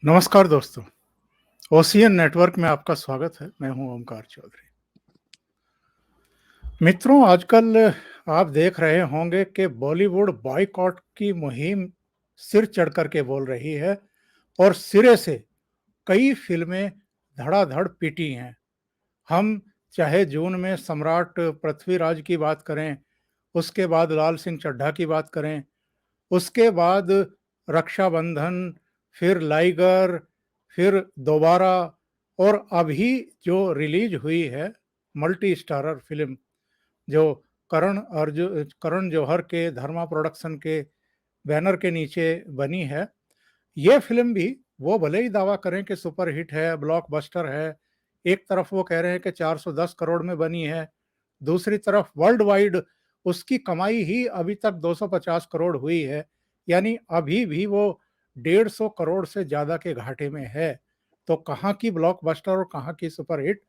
नमस्कार दोस्तों, ocean network में आपका स्वागत है। मैं हूं ओमकार चौधरी। मित्रों, आजकल आप देख रहे होंगे कि बॉलीवुड बॉयकॉट की मुहिम सिर चढ़ कर के बोल रही है और सिरे से कई फिल्में धड़ाधड़ पिटी हैं। हम चाहे जून में सम्राट पृथ्वीराज की बात करें, उसके बाद लाल सिंह चड्ढा की बात करें, उसके बाद रक्षाबंधन, फिर लाइगर, फिर दोबारा और अभी जो रिलीज हुई है मल्टी स्टारर फिल्म जो करण जौहर के धर्मा प्रोडक्शन के बैनर के नीचे बनी है। ये फिल्म भी वो भले ही दावा करें कि सुपर हिट है, ब्लॉकबस्टर है। एक तरफ वो कह रहे हैं कि 410 करोड़ में बनी है, दूसरी तरफ वर्ल्ड वाइड उसकी कमाई ही अभी तक 250 करोड़ हुई है, यानी अभी भी वो 150 करोड़ से ज़्यादा के घाटे में है। तो कहाँ की ब्लॉकबस्टर और कहाँ की सुपर हिट।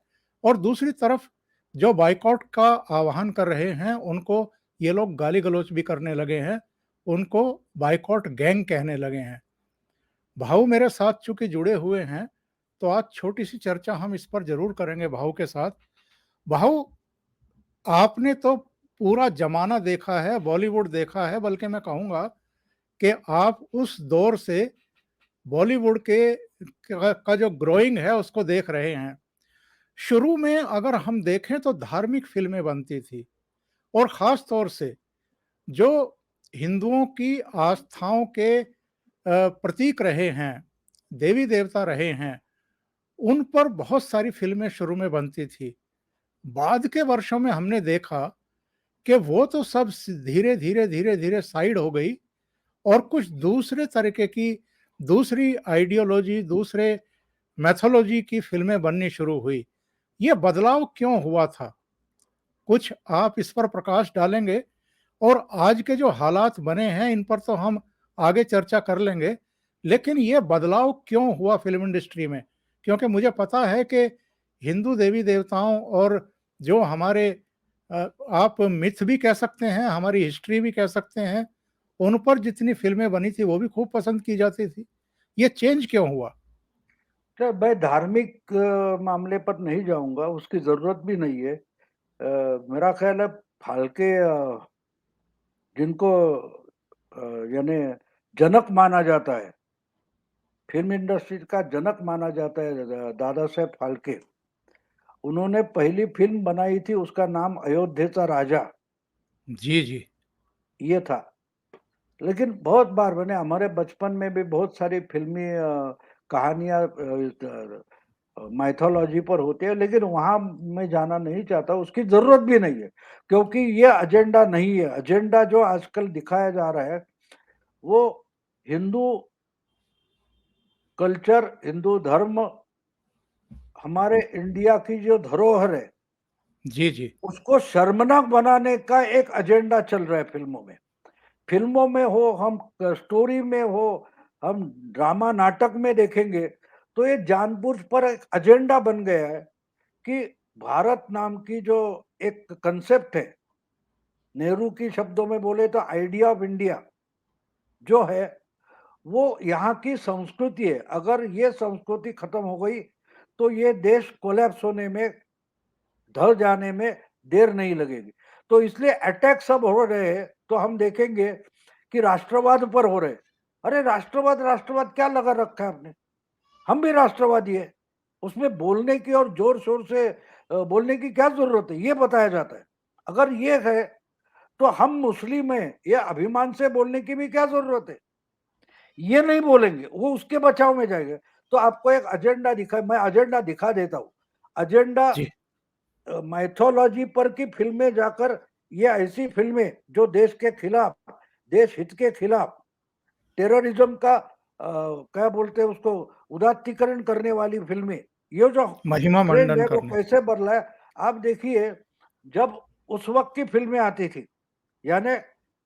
और दूसरी तरफ जो बाइकआउट का आह्वान कर रहे हैं उनको ये लोग गाली गलौज भी करने लगे हैं, उनको बाइकआउट गैंग कहने लगे हैं। भाऊ मेरे साथ चूंकि जुड़े हुए हैं, तो आज छोटी सी चर्चा हम इस पर जरूर करेंगे भाऊ के साथ। भाऊ, आपने तो पूरा जमाना देखा है, बॉलीवुड देखा है, बल्कि मैं कहूंगा कि आप उस दौर से बॉलीवुड के का जो ग्रोइंग है उसको देख रहे हैं। शुरू में अगर हम देखें तो धार्मिक फिल्में बनती थी और खास तौर से जो हिंदुओं की आस्थाओं के प्रतीक रहे हैं, देवी देवता रहे हैं, उन पर बहुत सारी फिल्में शुरू में बनती थी। बाद के वर्षों में हमने देखा कि वो तो सब धीरे धीरे धीरे धीरे साइड हो गई और कुछ दूसरे तरीके की, दूसरी आइडियोलॉजी, दूसरे मैथोलॉजी की फिल्में बननी शुरू हुई। ये बदलाव क्यों हुआ था? कुछ आप इस पर प्रकाश डालेंगे? और आज के जो हालात बने हैं इन पर तो हम आगे चर्चा कर लेंगे, लेकिन ये बदलाव क्यों हुआ फिल्म इंडस्ट्री में? क्योंकि मुझे पता है कि हिंदू देवी देवताओं और जो हमारे आप मिथ भी कह सकते हैं, हमारी हिस्ट्री भी कह सकते हैं, उन पर जितनी फिल्में बनी थी वो भी खूब पसंद की जाती थी। ये चेंज क्यों हुआ? तो मैं धार्मिक मामले पर नहीं जाऊंगा, उसकी जरूरत भी नहीं है। मेरा ख्याल है फाल्के जिनको यानी जनक माना जाता है, फिल्म इंडस्ट्री का जनक माना जाता है, दादा साहेब फाल्के। उन्होंने पहली फिल्म बनाई थी, उसका नाम अयोध्या राजा जी जी। ये था। लेकिन बहुत बार मैंने हमारे बचपन में भी बहुत सारी फिल्मी कहानियां माइथोलॉजी पर होते हैं, लेकिन वहां मैं जाना नहीं चाहता, उसकी जरूरत भी नहीं है, क्योंकि ये एजेंडा नहीं है। एजेंडा जो आजकल दिखाया जा रहा है वो हिंदू कल्चर, हिंदू धर्म, हमारे इंडिया की जो धरोहर है जी जी। उसको शर्मनाक बनाने का एक एजेंडा चल रहा है फिल्मों में। फिल्मों में हो, हम स्टोरी में हो, हम ड्रामा नाटक में देखेंगे तो ये जानबूझ पर एक एजेंडा बन गया है कि भारत नाम की जो एक कंसेप्ट है, नेहरू की शब्दों में बोले तो आइडिया ऑफ इंडिया जो है, वो यहाँ की संस्कृति है। अगर ये संस्कृति खत्म हो गई तो ये देश कोलैप्स होने में, ढल जाने में देर नहीं लगेगी। तो इसलिए अटैक सब हो रहे हैं, तो हम देखेंगे कि राष्ट्रवाद पर हो रहे। अरे राष्ट्रवाद राष्ट्रवाद क्या लगा रखा है आपने? हम भी राष्ट्रवादी है, उसमें बोलने की और जोर शोर से बोलने की क्या जरूरत है, ये बताया जाता है। अगर ये है तो हम मुस्लिम हैं, ये अभिमान से बोलने की भी क्या जरूरत है? ये नहीं बोलेंगे, वो उसके बचाव में जाएंगे। तो आपको एक एजेंडा दिखा, मैं एजेंडा दिखा देता हूँ। एजेंडा जी। माइथोलॉजी पर की फिल्में जाकर, ये ऐसी फिल्में जो देश के खिलाफ, देश हित के खिलाफ, टेररिज्म का क्या बोलते हैं उसको, उदात्तीकरण करने वाली फिल्में, ये जो महिमा ट्रेंड मंडन है वो करना। कैसे बदला है। आप देखिए, जब उस वक्त की फिल्में आती थी, यानी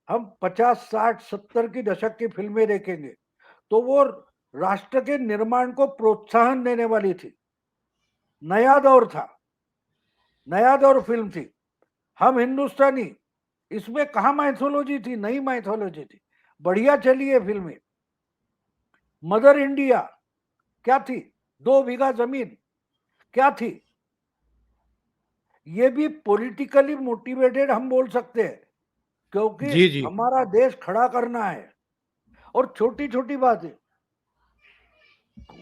हम 50 60 70 की दशक की फिल्में देखेंगे तो वो राष्ट्र के निर्माण को प्रोत्साहन देने वाली थी। नया दौर था, नया दौर फिल्म थी, हम हिंदुस्तानी। इसमें कहा माइथोलॉजी थी? नई माइथोलॉजी थी, बढ़िया चली है फिल्में। मदर इंडिया, क्या थी? 2 बीघा जमीन क्या थी? ये भी पॉलिटिकली मोटिवेटेड हम बोल सकते हैं, क्योंकि जी, जी। हमारा देश खड़ा करना है। और छोटी-छोटी बातें,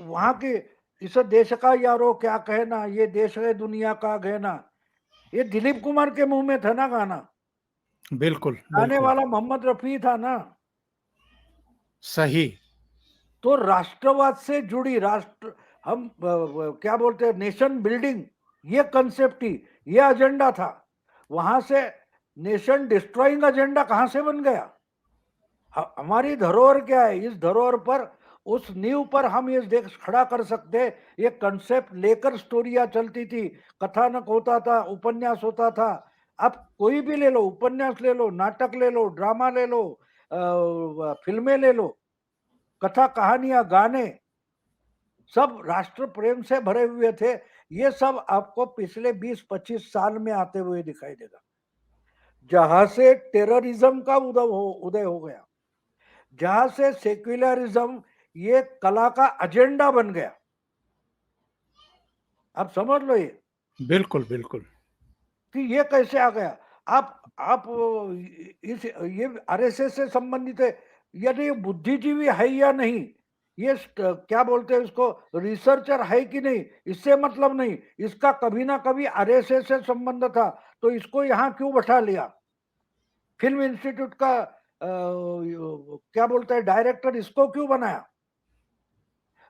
वहाँ के इस देश का यारो क्या कहना, ये देश है दुनिया का गहना, ये दिलीप कुमार के मुंह में था ना गाना। बिल्कुल, गाने बिल्कुल। वाला मोहम्मद रफी था ना। सही। तो राष्ट्रवाद से जुड़ी राष्ट्र, हम क्या बोलते हैं, नेशन बिल्डिंग, ये कंसेप्ट ही, ये एजेंडा था। वहां से नेशन डिस्ट्रॉइंग एजेंडा कहां से बन गया? हमारी धरोहर क्या है? इस धरोहर पर, उस नींव पर हम ये देश खड़ा कर सकते। ये कंसेप्ट लेकर स्टोरियां चलती थी, कथानक होता था, उपन्यास होता था। आप कोई भी ले लो, उपन्यास ले लो, नाटक ले लो, ड्रामा ले लो, फिल्में ले लो, कथा कहानियां, गाने, सब राष्ट्र प्रेम से भरे हुए थे। ये सब आपको पिछले 20-25 साल में आते हुए दिखाई देगा, जहां से टेररिज्म का उदय हो गया, जहां से सेक्युलरिज्म ये कला का एजेंडा बन गया। आप समझ लो ये बिल्कुल, बिल्कुल। कि ये कैसे आ गया। आप इस ये आरएसएस से संबंधित है, यदि ये बुद्धिजीवी है या नहीं, ये क्या बोलते हैं इसको, रिसर्चर है कि नहीं, इससे मतलब नहीं। इसका कभी ना कभी आरएसएस से संबंध था, तो इसको यहाँ क्यों बैठा लिया? फिल्म इंस्टीट्यूट का क्या बोलते हैं डायरेक्टर इसको क्यों बनाया?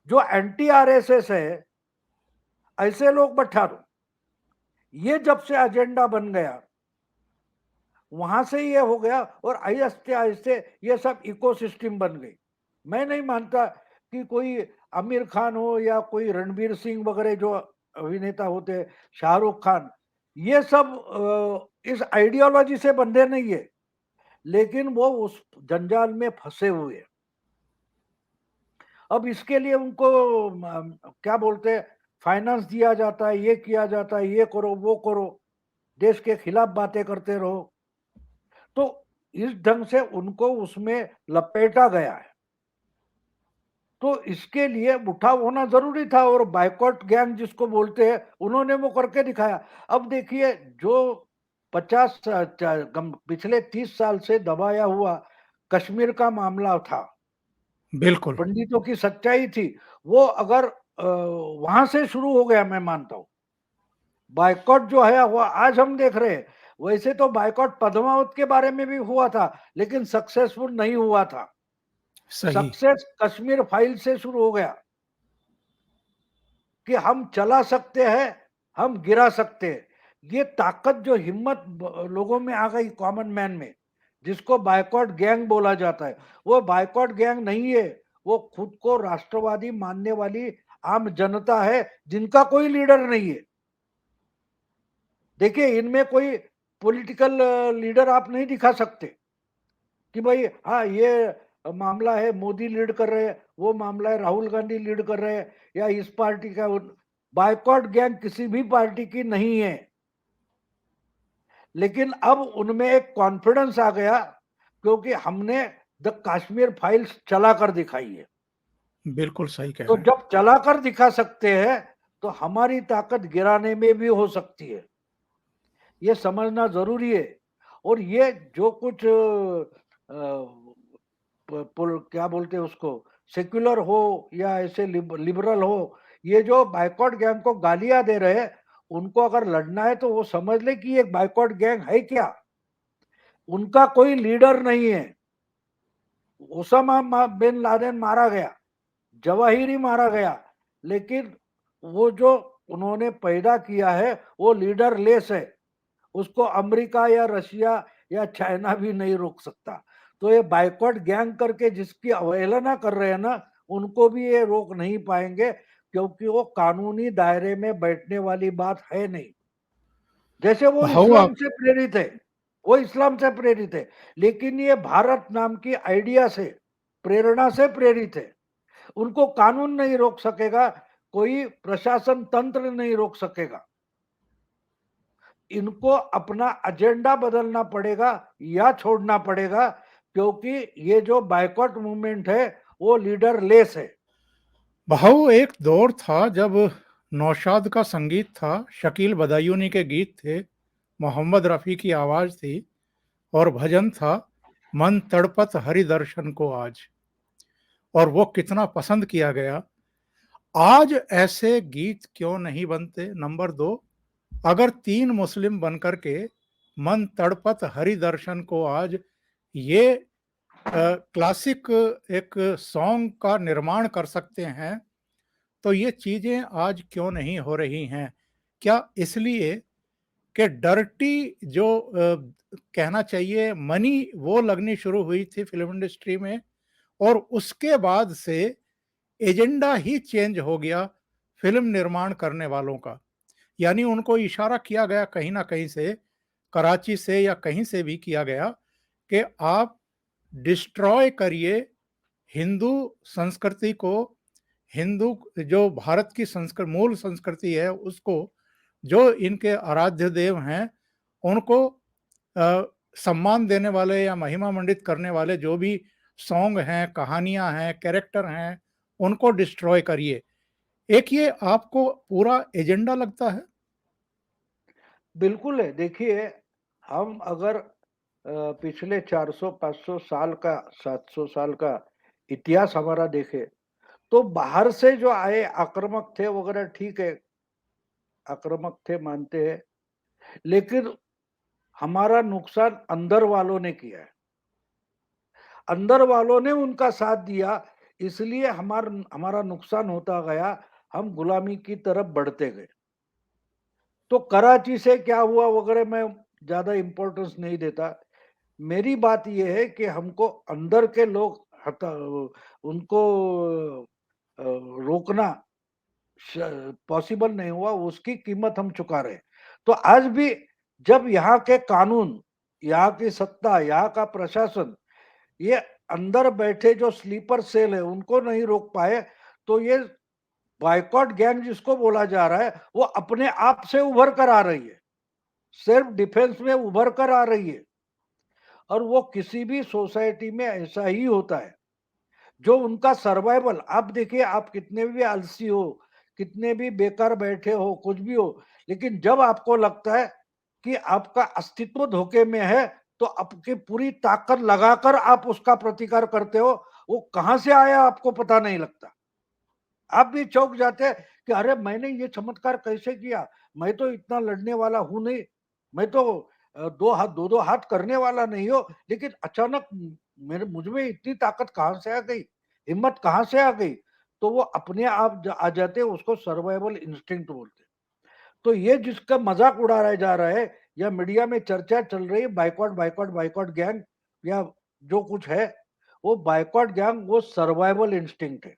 जो एंटी आरएसएस है, ऐसे लोग बैठा दो। ये जब से एजेंडा बन गया, वहां से ये हो गया, और आहिस्ते आहिस्ते ये सब इकोसिस्टम बन गई। मैं नहीं मानता कि कोई आमिर खान हो या कोई रणबीर सिंह वगैरह जो अभिनेता होते हैं, शाहरुख खान, ये सब इस आइडियोलॉजी से बंधे नहीं है, लेकिन वो उस जंजाल में फंसे हुए हैं। अब इसके लिए उनको क्या बोलते हैं, फाइनेंस दिया जाता है, ये किया जाता है, ये करो वो करो, देश के खिलाफ बातें करते रहो। तो इस ढंग से उनको उसमें लपेटा गया है। तो इसके लिए उठाव होना जरूरी था, और बायकॉट गैंग जिसको बोलते हैं, उन्होंने वो करके दिखाया। अब देखिए, जो 50 पिछले 30 साल से दबाया हुआ कश्मीर का मामला था, बिल्कुल। पंडितों की सच्चाई थी, वो अगर वहां से शुरू हो गया, मैं मानता हूं। बायकॉट जो है वो आज हम देख रहे हैं। वैसे तो बायकॉट पद्मावत के बारे में भी हुआ था, लेकिन सक्सेसफुल नहीं हुआ था। सही। सक्सेस कश्मीर फाइल से शुरू हो गया कि हम चला सकते हैं, हम गिरा सकते हैं। ये ताकत, जो हिम्मत लोगों में आ गई, कॉमन मैन में, जिसको बायकॉट गैंग बोला जाता है, वो बायकॉट गैंग नहीं है। वो खुद को राष्ट्रवादी मानने वाली आम जनता है, जिनका कोई लीडर नहीं है। देखिए, इनमें कोई पॉलिटिकल लीडर आप नहीं दिखा सकते कि भाई हाँ, ये मामला है मोदी लीड कर रहे हैं, वो मामला है राहुल गांधी लीड कर रहे हैं, या इस पार्टी का। बायकॉट गैंग किसी भी पार्टी की नहीं है, लेकिन अब उनमें एक कॉन्फिडेंस आ गया, क्योंकि हमने द कश्मीर फाइल्स चला कर दिखाई है। बिल्कुल सही कह तो रहे हैं। जब चला कर दिखा सकते हैं, तो हमारी ताकत गिराने में भी हो सकती है। ये समझना जरूरी है। और ये जो कुछ क्या बोलते हैं उसको, सेक्युलर हो या ऐसे लिबरल हो, ये जो बायकॉट गैंग को गालियां दे रहे हैं, उनको अगर लड़ना है तो वो समझ ले कि एक बायकॉट गैंग है क्या। उनका कोई लीडर नहीं है। ओसामा बिन लादेन मारा गया, जवाहिरी मारा गया, लेकिन वो जो उन्होंने पैदा किया है, वो लीडर लेस है। उसको अमेरिका या रशिया या चाइना भी नहीं रोक सकता। तो ये बायकॉट गैंग करके जिसकी अवहेलना कर रहे हैं ना, उनको भी ये रोक नहीं पाएंगे, क्योंकि वो कानूनी दायरे में बैठने वाली बात है नहीं। जैसे वो भाऊ इस्लाम आप से प्रेरित है, वो इस्लाम से प्रेरित है, लेकिन ये भारत नाम की आइडिया से, प्रेरणा से प्रेरित है। उनको कानून नहीं रोक सकेगा, कोई प्रशासन तंत्र नहीं रोक सकेगा। इनको अपना एजेंडा बदलना पड़ेगा या छोड़ना पड़ेगा, क्योंकि ये जो बायकॉट मूवमेंट है, वो लीडर लेस है। भाऊ एक दौर था जब नौशाद का संगीत था, शकील बदायूनी के गीत थे, मोहम्मद रफ़ी की आवाज़ थी और भजन था, मन तड़पत हरि दर्शन को आज। और वो कितना पसंद किया गया। आज ऐसे गीत क्यों नहीं बनते? नंबर 2, अगर 3 मुस्लिम बनकर के मन तड़पत हरि दर्शन को आज ये क्लासिक एक सॉन्ग का निर्माण कर सकते हैं, तो ये चीज़ें आज क्यों नहीं हो रही हैं? क्या इसलिए कि डर्टी जो कहना चाहिए मनी वो लगनी शुरू हुई थी फ़िल्म इंडस्ट्री में और उसके बाद से एजेंडा ही चेंज हो गया फ़िल्म निर्माण करने वालों का। यानी उनको इशारा किया गया कहीं न कहीं से, कराची से या कहीं से भी किया गया कि आप डिस्ट्रॉय करिए हिंदू संस्कृति को, हिंदू जो भारत की मूल संस्कृति है उसको, जो इनके आराध्य देव हैं, उनको अ, सम्मान देने वाले या महिमा मंडित करने वाले जो भी सॉन्ग हैं, कहानियाँ हैं, कैरेक्टर हैं, उनको डिस्ट्रॉय करिए। एक ये आपको पूरा एजेंडा लगता है? बिल्कुल है। देखिए, हम अगर पिछले 400-500 साल का, 700 साल का इतिहास हमारा देखें, तो बाहर से जो आए आक्रामक थे वगैरह ठीक है, आक्रामक थे मानते हैं, लेकिन हमारा नुकसान अंदर वालों ने किया है। अंदर वालों ने उनका साथ दिया, इसलिए हमारा नुकसान होता गया, हम गुलामी की तरफ बढ़ते गए। तो कराची से क्या हुआ वगैरह मैं ज़्यादा इम्पोर्टेंस नहीं देता। मेरी बात ये है कि हमको अंदर के लोग हटा उनको रोकना पॉसिबल नहीं हुआ, उसकी कीमत हम चुका रहे। तो आज भी जब यहाँ के कानून, यहाँ की सत्ता, यहाँ का प्रशासन ये अंदर बैठे जो स्लीपर सेल है उनको नहीं रोक पाए, तो ये बायकॉट गैंग जिसको बोला जा रहा है वो अपने आप से उभर कर आ रही है, सेल्फ डिफेंस में उभर कर आ रही है। और वो किसी भी सोसाइटी में ऐसा ही होता है, जो उनका सर्वाइवल, आप देखिए, आप कितने भी आलसी हो, कितने भी बेकार बैठे हो, कुछ भी हो, लेकिन जब आपको लगता है कि आपका अस्तित्व धोखे में है, तो आपकी पूरी ताकत लगाकर आप उसका प्रतिकार करते हो। वो कहां से आया आपको पता नहीं लगता। आप भी चौंक जाते हैं कि अरे मैंने ये चमत्कार कैसे किया, मैं तो इतना लड़ने वाला हूं नहीं, मैं तो दो दो हाथ करने वाला नहीं हो, लेकिन अचानक मेरे मुझ में इतनी ताकत कहाँ से आ गई, हिम्मत कहाँ से आ गई। तो वो अपने आप आ जाते हैं, उसको सर्वाइवल इंस्टिंक्ट बोलते हैं। तो ये जिसका मजाक उड़ाया जा रहा है या मीडिया में चर्चा चल रही है, बाइकॉट बाइकॉट बाइकॉट गैंग या जो कुछ है, वो बाइकॉट गैंग वो सर्वाइवल इंस्टिंक्ट है।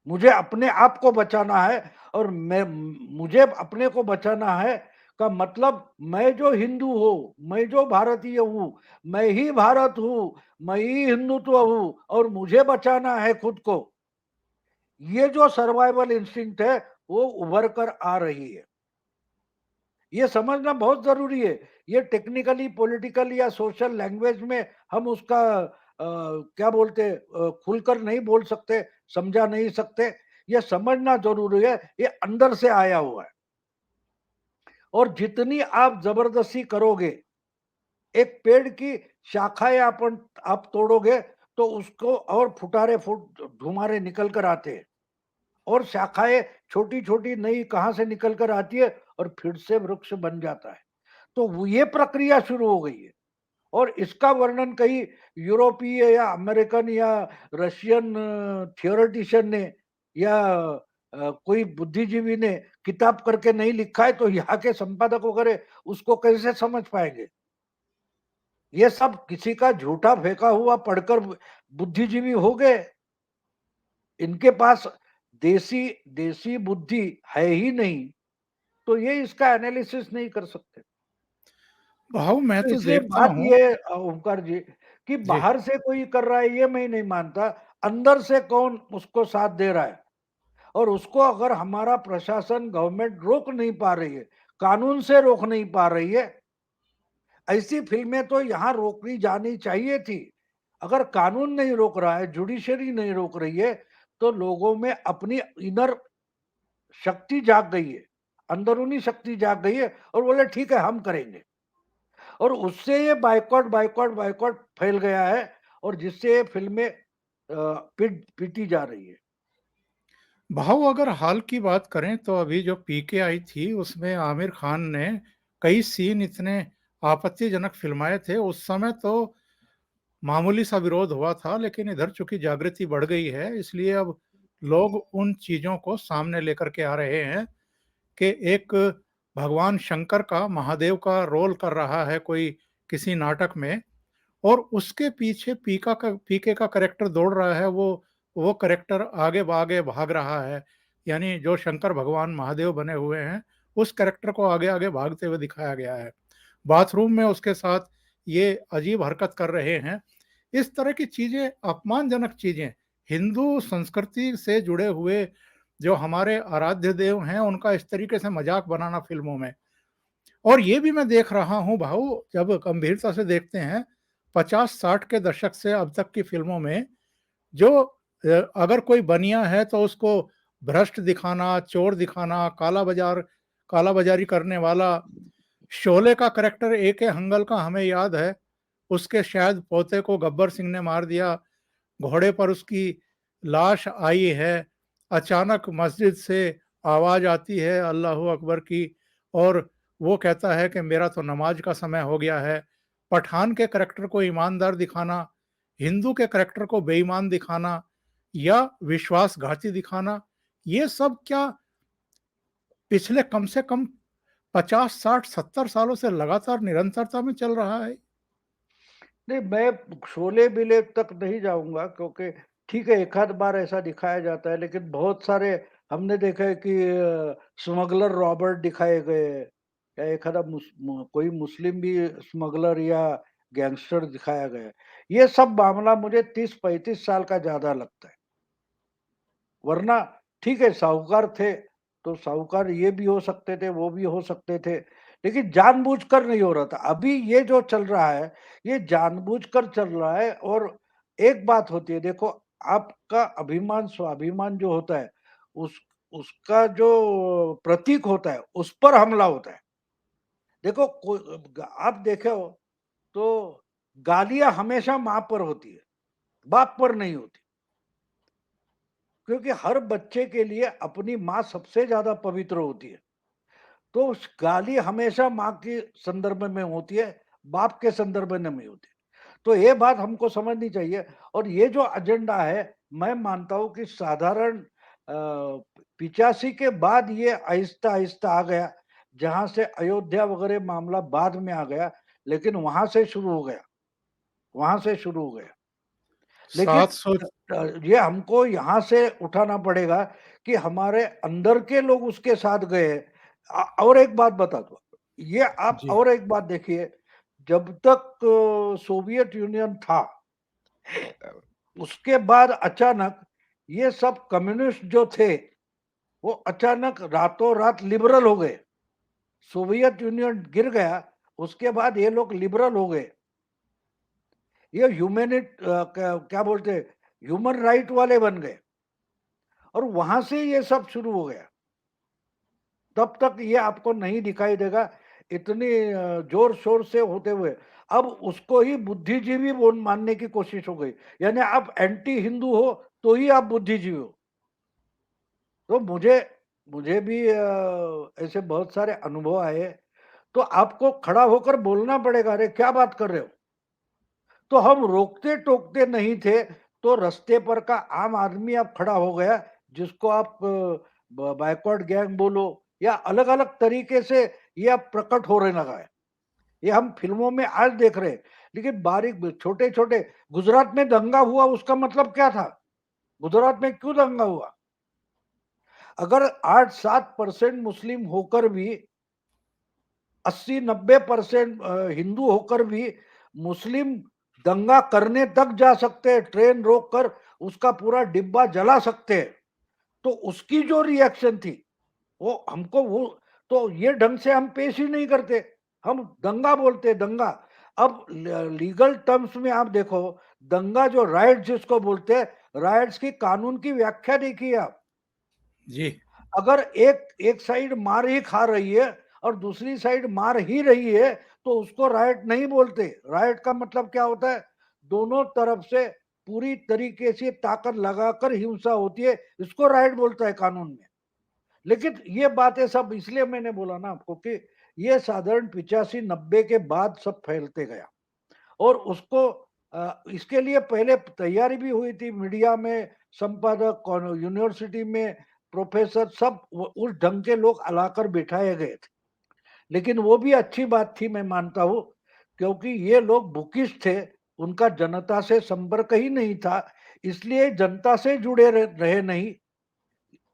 मुझे अपने आप को बचाना है, और मुझे अपने को बचाना है का मतलब, मैं जो हिंदू हूँ, मैं जो भारतीय हूँ, मैं ही भारत हूँ, मैं ही हिंदुत्व हूँ और मुझे बचाना है खुद को। ये जो सर्वाइवल इंस्टिंक्ट है वो उभर कर आ रही है। ये समझना बहुत जरूरी है। ये टेक्निकली, पॉलिटिकल या सोशल लैंग्वेज में हम उसका क्या बोलते खुलकर नहीं बोल सकते, समझा नहीं सकते। ये समझना जरूरी है, ये अंदर से आया हुआ है। और जितनी आप जबरदस्ती करोगे, एक पेड़ की शाखाएं आप तोड़ोगे तो उसको और फुटारे फुट धुमारे निकल कर आते हैं, और शाखाएं छोटी छोटी नई कहां से निकल कर आती है और फिर से वृक्ष बन जाता है। तो ये प्रक्रिया शुरू हो गई है। और इसका वर्णन कई यूरोपीय या अमेरिकन या रशियन थियोरेटिशियन ने या कोई बुद्धिजीवी ने किताब करके नहीं लिखा है, तो यहाँ के संपादक वगैरह उसको कैसे समझ पाएंगे। ये सब किसी का झूठा फेंका हुआ पढ़कर बुद्धिजीवी हो गए। इनके पास देसी देसी बुद्धि है ही नहीं, तो ये इसका एनालिसिस नहीं कर सकते। भाऊ मैं तो तो इसलिए देखता बात हूँ। ये है ओमकार जी, कि जी। बाहर से कोई कर रहा है ये मैं नहीं मानता, अंदर से कौन उसको साथ दे रहा है। और उसको अगर हमारा प्रशासन, गवर्नमेंट रोक नहीं पा रही है, कानून से रोक नहीं पा रही है, ऐसी फिल्में तो यहाँ रोकनी जानी चाहिए थी। अगर कानून नहीं रोक रहा है, जुडिशरी नहीं रोक रही है, तो लोगों में अपनी इनर शक्ति जाग गई है, अंदरूनी शक्ति जाग गई है और बोले ठीक है हम करेंगे। और उससे ये बायकॉट, बायकॉट, बायकॉट फैल गया है और जिससे ये फ़िल्में पीटी जा रही है। भाऊ अगर हाल की बात करें तो अभी जो पीके आई थी उसमें आमिर खान ने कई सीन इतने आपत्तिजनक फिल्माए थे। उस समय तो मामूली सा विरोध हुआ था, लेकिन इधर चूंकि जागृति बढ़ गई है इसलिए अब लोग उन चीजों को सामने लेकर के आ रहे हैं कि एक भगवान शंकर का, महादेव का रोल कर रहा है कोई किसी नाटक में, और उसके पीछे पीके का कैरेक्टर दौड़ रहा है, वो कैरेक्टर आगे आगे भाग रहा है। यानी जो शंकर भगवान महादेव बने हुए हैं उस कैरेक्टर को आगे आगे भागते हुए दिखाया गया है। बाथरूम में उसके साथ ये अजीब हरकत कर रहे हैं। इस तरह की चीजें, अपमानजनक चीजें, हिंदू संस्कृति से जुड़े हुए जो हमारे आराध्य देव हैं उनका इस तरीके से मजाक बनाना फिल्मों में। और ये भी मैं देख रहा हूँ भाऊ, जब गंभीरता से देखते हैं 50-60 के दशक से अब तक की फिल्मों में जो अगर कोई बनिया है तो उसको भ्रष्ट दिखाना, चोर दिखाना, काला बाजारी करने वाला। शोले का कैरेक्टर ए के हंगल का हमें याद है, उसके शायद पोते को गब्बर सिंह ने मार दिया, घोड़े पर उसकी लाश आई है, अचानक मस्जिद से आवाज आती है अल्लाह अकबर की, और वो कहता है कि मेरा तो नमाज का समय हो गया है। पठान के करैक्टर को ईमानदार दिखाना, हिंदू के करैक्टर को बेईमान दिखाना या विश्वासघाती दिखाना, ये सब क्या पिछले कम से कम 50, 60, 70 सालों से लगातार निरंतरता में चल रहा है? नहीं, मैं शोले-बिले तक नहीं जाऊँगा क्योंकि ठीक है, एक आध बार ऐसा दिखाया जाता है, लेकिन बहुत सारे हमने देखा है कि स्मगलर रॉबर्ट दिखाए गए या एक आधा कोई मुस्लिम भी स्मगलर या गैंगस्टर दिखाया गया है। ये सब मामला मुझे 30-35 साल का ज़्यादा लगता है। वरना ठीक है, साहूकार थे, तो साहूकार ये भी हो सकते थे, वो भी हो सकते थे, लेकिन जानबूझकर नहीं हो रहा था। अभी ये जो चल रहा है, ये जानबूझकर चल रहा है और एक बात होती है, देखो आपका अभिमान, स्वाभिमान जो होता है, उस उसका जो प्रतीक होता है, उस पर हमला होता है। देखो आप देखे हो, तो गालियाँ हमेशा माँ पर होती है, बाप पर नहीं होती। क्योंकि हर बच्चे के लिए अपनी माँ सबसे ज़्यादा पवित्र होती है। तो गाली हमेशा माँ के संदर्भ में होती है, बाप के संदर्भ में नहीं होती। तो ये बात हमको समझनी चाहिए और ये जो एजेंडा है, मैं मानता हूँ कि साधारण 85 के बाद ये आहिस्ता-आहिस्ता आ गया, जहाँ से अयोध्या वगैरह मामला बाद में आ गया, लेकिन वहाँ से शुरू हो गया, वहाँ से शुरू हो गया। लेकिन 700। ये हमको यहाँ से उठाना पड़ेगा कि हमारे अंदर के लोग उसके साथ गए हैं। और एक बात बता दूँ, ये आप जी। और एक बात देखिए, जब तक सोवियत यूनियन था, उसके बाद अचानक ये सब कम्युनिस्ट जो थे, वो अचानक रातों-रात लिबरल हो गए। सोवियत यूनियन गिर गया, उसके बाद ये लोग लिबरल हो गए। ये क्या बोलते हैं, ह्यूमन राइट वाले बन गए और वहां से ये सब शुरू हो गया। तब तक ये आपको नहीं दिखाई देगा इतनी जोर शोर से होते हुए। अब उसको ही बुद्धिजीवी मानने की कोशिश हो गई, यानी आप एंटी हिंदू हो तो ही आप बुद्धिजीवी हो। तो मुझे मुझे भी ऐसे बहुत सारे अनुभव आए, तो आपको खड़ा होकर बोलना पड़ेगा, अरे क्या बात कर रहे हो। तो हम रोकते टोकते नहीं थे, तो रास्ते पर का आम आदमी अब खड़ा हो गया, जिसको आप बैकवर्ड गैंग बोलो या अलग अलग तरीके से ये अब प्रकट होने लगा है। ये हम फिल्मों में आज देख रहे हैं, लेकिन बारीक छोटे छोटे, गुजरात में दंगा हुआ, उसका मतलब क्या था? गुजरात में क्यों दंगा हुआ? अगर 8-7% मुस्लिम होकर भी 80-90% हिंदू होकर भी मुस्लिम दंगा करने तक जा सकते हैं, ट्रेन रोक कर उसका पूरा डिब्बा जला सकते हैं। तो उसकी जो रिएक्शन थी, वो तो ये ढंग से हम पेश ही नहीं करते, हम दंगा बोलते, दंगा। अब लीगल टर्म्स में आप देखो, दंगा जो राइट जिसको बोलते हैं, राइट्स की कानून की व्याख्या देखिए आप। जी। अगर एक साइड मार ही खा रही है और दूसरी साइड मार ही रही है तो उसको राइट नहीं बोलते। राइट का मतलब क्या होता है? दोनों तरफ से पूरी तरीके से ताकत लगाकर हिंसा होती है, इसको राइट बोलता है कानून में। लेकिन ये बातें सब इसलिए मैंने बोला ना आपको कि ये साधारण 85-90 के बाद सब फैलते गया और उसको इसके लिए पहले तैयारी भी हुई थी मीडिया में, संपादक, यूनिवर्सिटी में प्रोफेसर सब उस ढंग के लोग लाकर बिठाए गए थे। लेकिन वो भी अच्छी बात थी, मैं मानता हूँ, क्योंकि ये लोग बुकिश थे, उनका जनता से संपर्क ही नहीं था, इसलिए जनता से जुड़े रहे नहीं।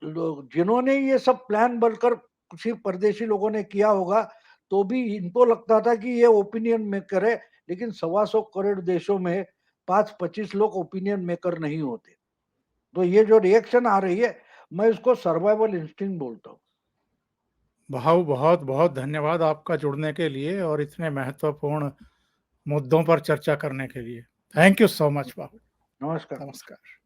लोग जिन्होंने ये सब प्लान बनकर किसी परदेशी लोगों ने किया होगा, तो भी इनको लगता था कि ये ओपिनियन मेकर है, लेकिन 125 करोड़ देशों में 5-25 लोग ओपिनियन मेकर नहीं होते। तो ये जो रिएक्शन आ रही है, मैं इसको सर्वाइवल इंस्टिंक्ट बोलता हूँ। भाऊ, बहुत-बहुत धन्यवाद आपका जुड़ने के लिए और इतने महत्वपूर्ण मुद्दों पर चर्चा करने के लिए। थैंक यू सो मच भाऊ। नमस्कार। नमस्कार।